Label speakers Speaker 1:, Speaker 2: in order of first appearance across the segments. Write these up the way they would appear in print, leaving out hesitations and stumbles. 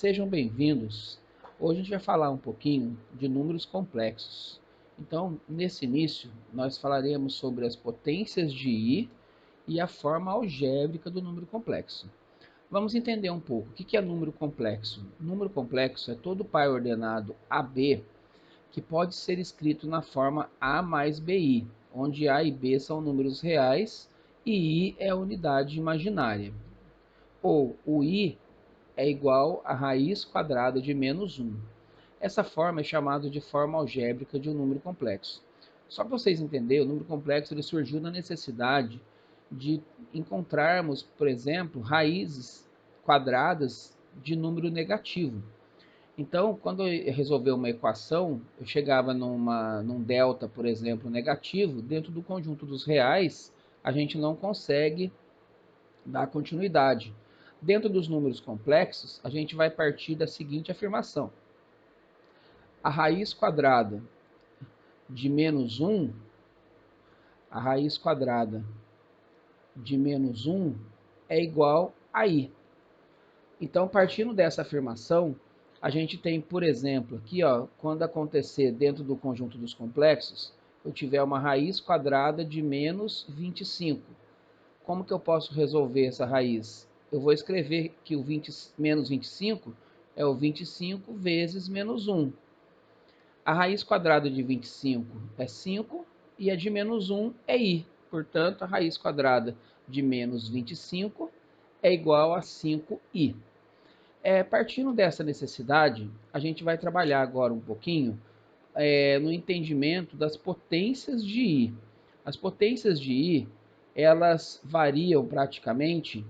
Speaker 1: Sejam bem-vindos. Hoje a gente vai falar um pouquinho de números complexos. Então, nesse início, nós falaremos sobre as potências de i e a forma algébrica do número complexo. Vamos entender um pouco o que é número complexo. Número complexo é todo par ordenado AB que pode ser escrito na forma A mais BI, onde A e B são números reais e I é a unidade imaginária. Ou o I é igual a raiz quadrada de menos 1. Essa forma é chamada de forma algébrica de um número complexo. Só para vocês entenderem, o número complexo ele surgiu na necessidade de encontrarmos, por exemplo, raízes quadradas de número negativo. Então, quando eu resolver uma equação, eu chegava num delta, por exemplo, negativo, dentro do conjunto dos reais, a gente não consegue dar continuidade. Dentro dos números complexos, a gente vai partir da seguinte afirmação. A raiz quadrada de menos 1, a raiz quadrada de menos 1 é igual a i. Então, partindo dessa afirmação, a gente tem, por exemplo, aqui, ó, quando acontecer dentro do conjunto dos complexos, eu tiver uma raiz quadrada de menos 25. Como que eu posso resolver essa raiz? Eu vou escrever que o menos 25 é o 25 vezes menos 1. A raiz quadrada de 25 é 5 e a de menos 1 é i. Portanto, a raiz quadrada de menos 25 é igual a 5i. Partindo dessa necessidade, a gente vai trabalhar agora um pouquinho no entendimento das potências de i. As potências de i, elas variam praticamente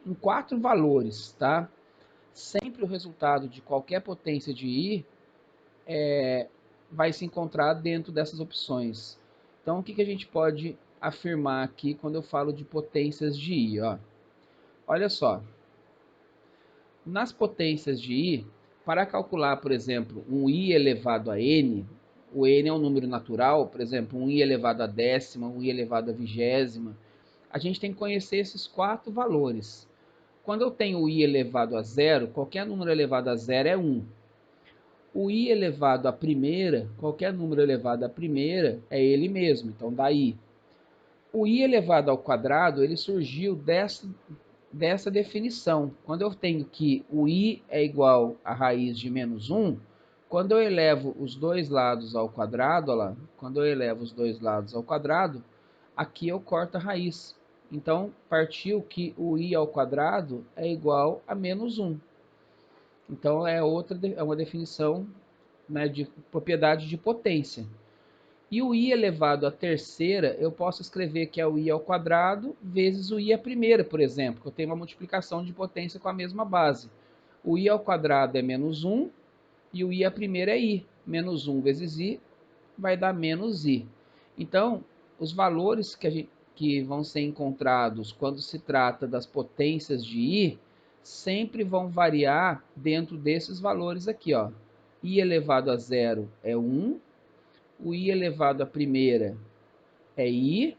Speaker 1: em 4 valores, tá? Sempre o resultado de qualquer potência de i vai se encontrar dentro dessas opções. Então, o que a gente pode afirmar aqui quando eu falo de potências de i? Ó? Olha só, nas potências de i, para calcular, por exemplo, um i elevado a n, o n é um número natural, por exemplo, um i elevado a décima, um i elevado a vigésima, a gente tem que conhecer esses 4 valores. Quando eu tenho o i elevado a zero, qualquer número elevado a zero é 1. O i elevado à primeira, qualquer número elevado à primeira, é ele mesmo, então dá i. O i elevado ao quadrado, ele surgiu dessa definição. Quando eu tenho que o i é igual a raiz de menos 1, quando eu elevo os dois lados ao quadrado, olha lá, quando eu elevo os dois lados ao quadrado, aqui eu corto a raiz. Então, partiu que o i ao quadrado é igual a menos 1. Então, é uma definição, né, de propriedade de potência. E o i elevado à terceira, eu posso escrever que é o i ao quadrado vezes o i à primeira, por exemplo, que eu tenho uma multiplicação de potência com a mesma base. O i ao quadrado é menos 1 e o i à primeira é i. Menos 1 vezes i vai dar menos i. Então, os valores que vão ser encontrados quando se trata das potências de i sempre vão variar dentro desses valores aqui, ó. I elevado a zero é 1, o i elevado à primeira é i,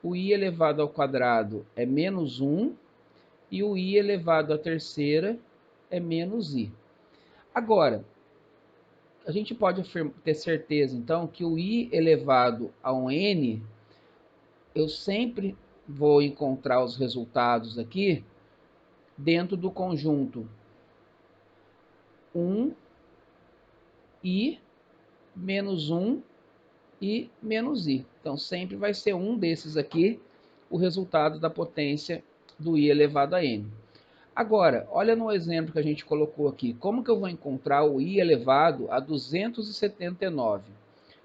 Speaker 1: o i elevado ao quadrado é menos 1 e o i elevado à terceira é menos i. Agora, a gente pode ter certeza, então, que o i elevado a um n, eu sempre vou encontrar os resultados aqui dentro do conjunto 1 i menos 1 e menos i. Então, sempre vai ser um desses aqui o resultado da potência do i elevado a n. Agora, olha no exemplo que a gente colocou aqui. Como que eu vou encontrar o i elevado a 279?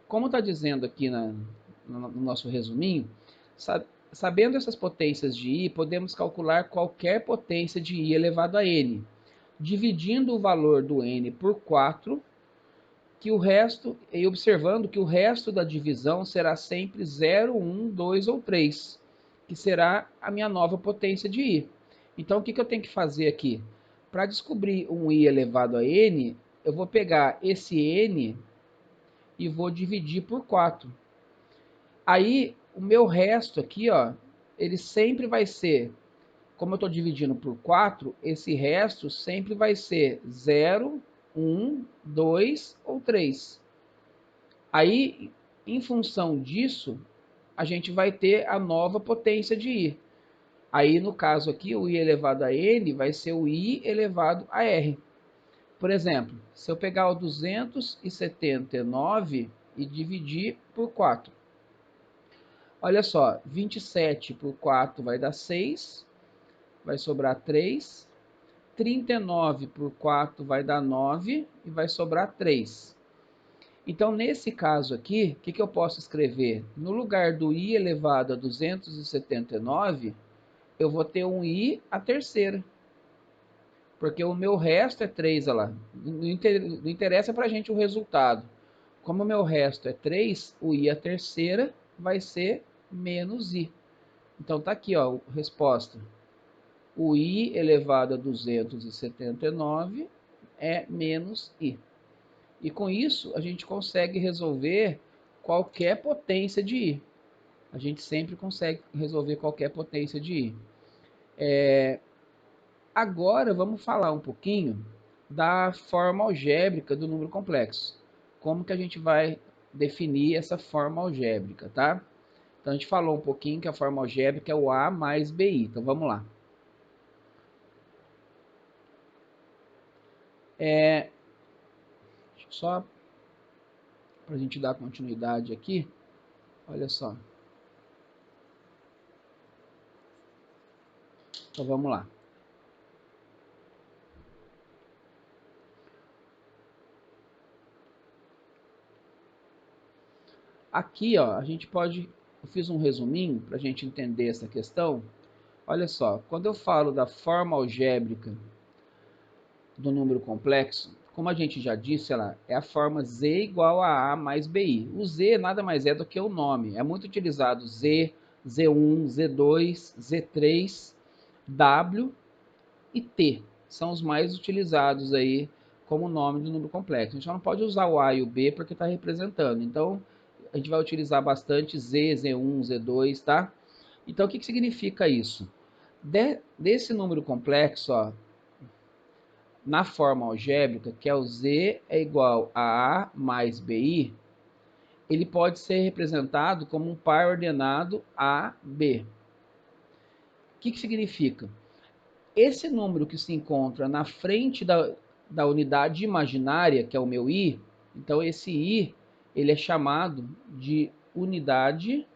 Speaker 1: Como está dizendo aqui no nosso resuminho, sabendo essas potências de i, podemos calcular qualquer potência de i elevado a n, dividindo o valor do n por 4, que o resto, e observando que o resto da divisão será sempre 0, 1, 2 ou 3, que será a minha nova potência de i. Então, o que eu tenho que fazer aqui? Para descobrir um i elevado a n, eu vou pegar esse n e vou dividir por 4. Aí, o meu resto aqui, ó, ele sempre vai ser como eu estou dividindo por 4, esse resto sempre vai ser 0, 1, 2 ou 3. Aí, em função disso, a gente vai ter a nova potência de i. Aí, no caso aqui, o i elevado a n vai ser o i elevado a r. Por exemplo, se eu pegar o 279 e dividir por 4. Olha só, 27 por 4 vai dar 6, vai sobrar 3. 39 por 4 vai dar 9 e vai sobrar 3. Então, nesse caso aqui, o que eu posso escrever? No lugar do i elevado a 279, eu vou ter um i à terceira. Porque o meu resto é 3, olha lá. Não interessa para a gente o resultado. Como o meu resto é 3, o i à terceira vai ser menos i. Então, tá aqui, ó, a resposta. O i elevado a 279 é menos i. E com isso, a gente consegue resolver qualquer potência de i. A gente sempre consegue resolver qualquer potência de i. Agora, vamos falar um pouquinho da forma algébrica do número complexo. Como que a gente vai definir essa forma algébrica, tá? Então, a gente falou um pouquinho que a forma algébrica é o A mais BI. Então, vamos lá. Só para a gente dar continuidade aqui, olha só. Então, vamos lá. Aqui, ó, a gente pode... Eu fiz um resuminho para a gente entender essa questão. Olha só, quando eu falo da forma algébrica do número complexo, como a gente já disse, ela é a forma z igual a mais bi. O z nada mais é do que o nome. É muito utilizado z, z1, z2, z3, w e t. São os mais utilizados aí como nome do número complexo. A gente não pode usar o a e o b porque está representando. Então, a gente vai utilizar bastante z, z1, z2, tá? Então, o que significa isso? Desse número complexo, ó, na forma algébrica, que é o z é igual a mais bi, ele pode ser representado como um par ordenado AB. O que significa? Esse número que se encontra na frente da unidade imaginária, que é o meu i, então esse i ele é chamado de unidade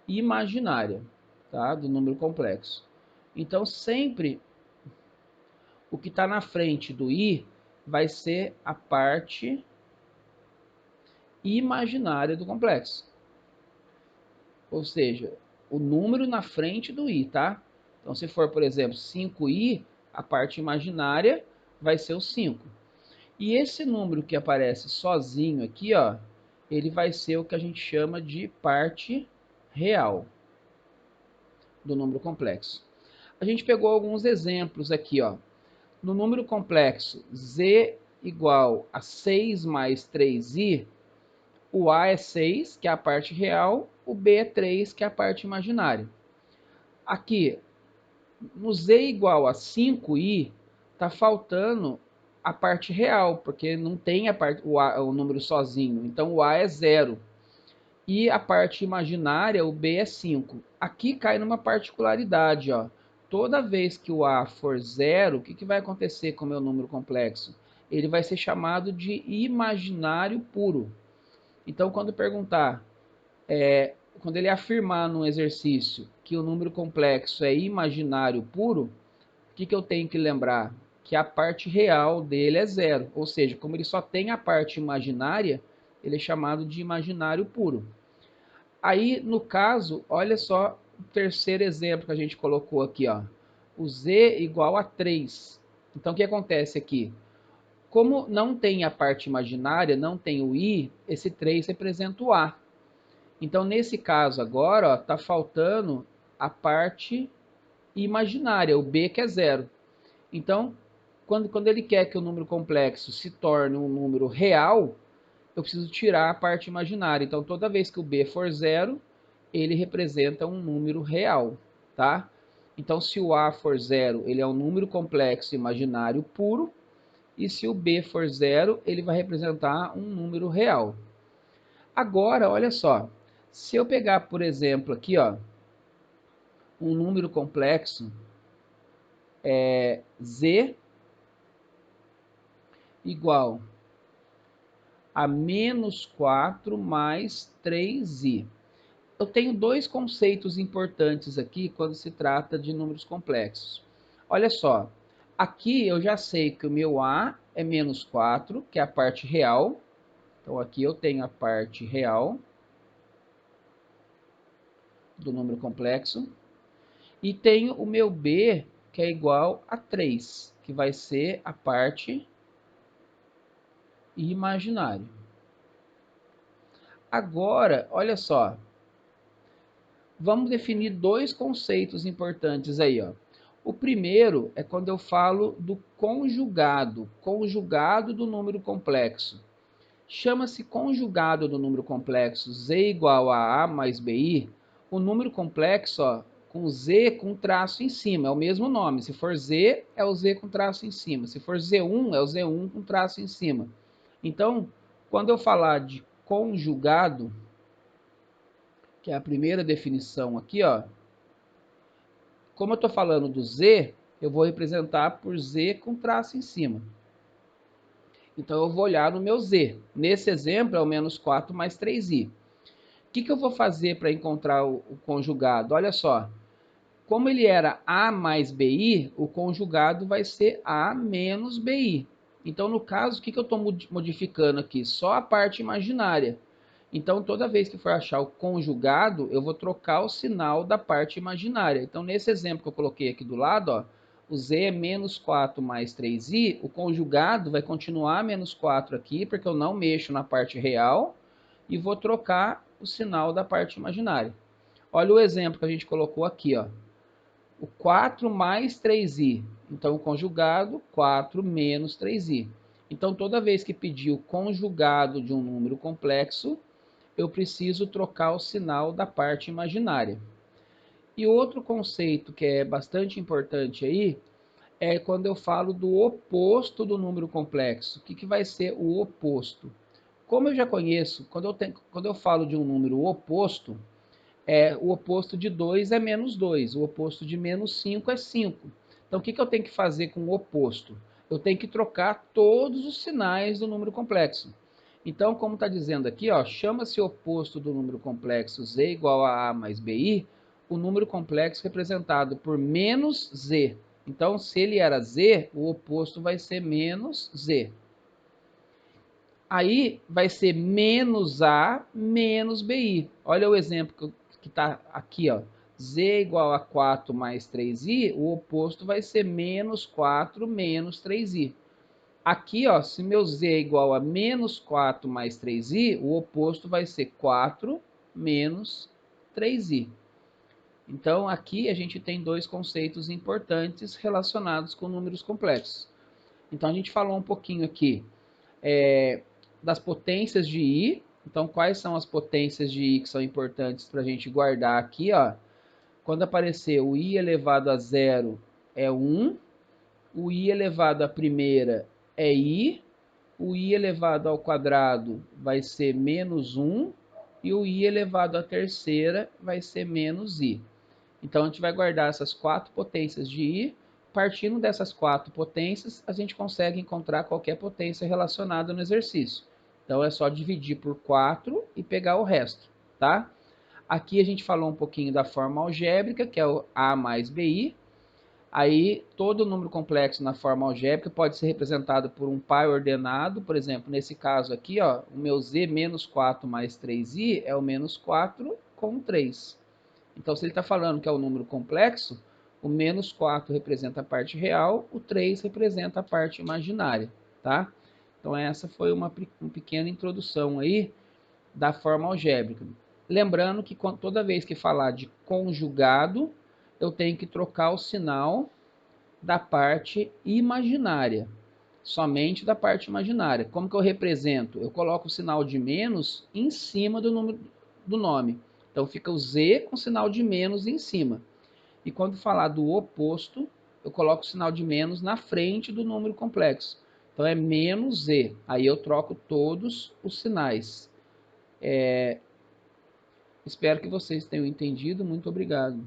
Speaker 1: imaginária, tá? Do número complexo. Então, sempre o que está na frente do i vai ser a parte imaginária do complexo. Ou seja, o número na frente do i, tá? Então, se for, por exemplo, 5i, a parte imaginária vai ser o 5. E esse número que aparece sozinho aqui, ó, ele vai ser o que a gente chama de parte real do número complexo. A gente pegou alguns exemplos aqui, ó. No número complexo z igual a 6 mais 3i, o a é 6, que é a parte real, o b é 3, que é a parte imaginária. Aqui, no z igual a 5i, está faltando a parte real, porque não tem o número sozinho. Então, o a é 0. E a parte imaginária, o b é 5. Aqui cai numa particularidade, ó. Toda vez que o a for 0, o que vai acontecer com o meu número complexo? Ele vai ser chamado de imaginário puro. Então, quando perguntar, quando ele afirmar num exercício que o número complexo é imaginário puro, o que eu tenho que lembrar? Que a parte real dele é 0. Ou seja, como ele só tem a parte imaginária, ele é chamado de imaginário puro. Aí, no caso, olha só o terceiro exemplo que a gente colocou aqui, ó. O z igual a 3. Então, o que acontece aqui? Como não tem a parte imaginária, não tem o i, esse 3 representa o a. Então, nesse caso agora, está faltando a parte imaginária, o b que é 0. Então, quando ele quer que o número complexo se torne um número real, eu preciso tirar a parte imaginária. Então, toda vez que o b for 0, ele representa um número real, tá? Então, se o A for 0, ele é um número complexo imaginário puro, e se o B for 0, ele vai representar um número real. Agora, olha só, se eu pegar, por exemplo, aqui, ó, um número complexo, Z igual a menos 4 mais 3i. Eu tenho dois conceitos importantes aqui quando se trata de números complexos. Olha só, aqui eu já sei que o meu A é menos 4, que é a parte real. Então aqui eu tenho a parte real do número complexo. E tenho o meu B, que é igual a 3, que vai ser a parte imaginária. Agora, olha só, vamos definir dois conceitos importantes aí, ó. O primeiro é quando eu falo do conjugado, conjugado do número complexo. Chama-se conjugado do número complexo Z igual a A mais BI, o número complexo, ó, com Z com traço em cima, é o mesmo nome. Se for Z, é o Z com traço em cima. Se for Z1, é o Z1 com traço em cima. Então, quando eu falar de conjugado, que é a primeira definição aqui, ó, como eu estou falando do Z, eu vou representar por Z com traço em cima. Então, eu vou olhar no meu Z. Nesse exemplo, é o menos 4 mais 3i. O que eu vou fazer para encontrar o conjugado? Olha só, como ele era A mais BI, o conjugado vai ser A menos BI. Então, no caso, o que eu estou modificando aqui? Só a parte imaginária. Então, toda vez que for achar o conjugado, eu vou trocar o sinal da parte imaginária. Então, nesse exemplo que eu coloquei aqui do lado, ó, o Z é menos 4 mais 3i, o conjugado vai continuar menos 4 aqui, porque eu não mexo na parte real, e vou trocar o sinal da parte imaginária. Olha o exemplo que a gente colocou aqui, ó. O 4 mais 3i. Então, o conjugado, 4 menos 3i. Então, toda vez que pedir o conjugado de um número complexo, eu preciso trocar o sinal da parte imaginária. E outro conceito que é bastante importante aí é quando eu falo do oposto do número complexo. O que vai ser o oposto? Como eu já conheço, quando eu falo de um número oposto, o oposto de 2 é menos 2, o oposto de menos 5 é 5. Então, o que eu tenho que fazer com o oposto? Eu tenho que trocar todos os sinais do número complexo. Então, como está dizendo aqui, chama-se oposto do número complexo Z igual a A mais BI, o número complexo representado por menos Z. Então, se ele era Z, o oposto vai ser menos Z. Aí vai ser menos A menos BI. Olha o exemplo que está aqui, ó. Z igual a 4 mais 3i, o oposto vai ser menos 4 menos 3i. Aqui, ó, se meu Z é igual a menos 4 mais 3i, o oposto vai ser 4 menos 3i. Então, aqui a gente tem dois conceitos importantes relacionados com números complexos. Então, a gente falou um pouquinho aqui das potências de i. Então, quais são as potências de i que são importantes para a gente guardar aqui, ó? Quando aparecer o i elevado a zero é 1, o i elevado à primeira é i, o i elevado ao quadrado vai ser menos 1 e o i elevado à terceira vai ser menos i. Então, a gente vai guardar essas quatro potências de i. Partindo dessas quatro potências, a gente consegue encontrar qualquer potência relacionada no exercício. Então, é só dividir por 4 e pegar o resto, tá? Aqui a gente falou um pouquinho da forma algébrica, que é o A mais BI. Aí, todo número complexo na forma algébrica pode ser representado por um par ordenado. Por exemplo, nesse caso aqui, ó, o meu Z menos 4 mais 3i é o menos 4 com 3. Então, se ele está falando que é um número complexo, o menos 4 representa a parte real, o 3 representa a parte imaginária, tá? Então, essa foi uma pequena introdução aí da forma algébrica. Lembrando que toda vez que falar de conjugado, eu tenho que trocar o sinal da parte imaginária, somente da parte imaginária. Como que eu represento? Eu coloco o sinal de menos em cima do nome. Então fica o Z com sinal de menos em cima. E quando falar do oposto, eu coloco o sinal de menos na frente do número complexo. Então é menos Z. Aí eu troco todos os sinais. Espero que vocês tenham entendido. Muito obrigado.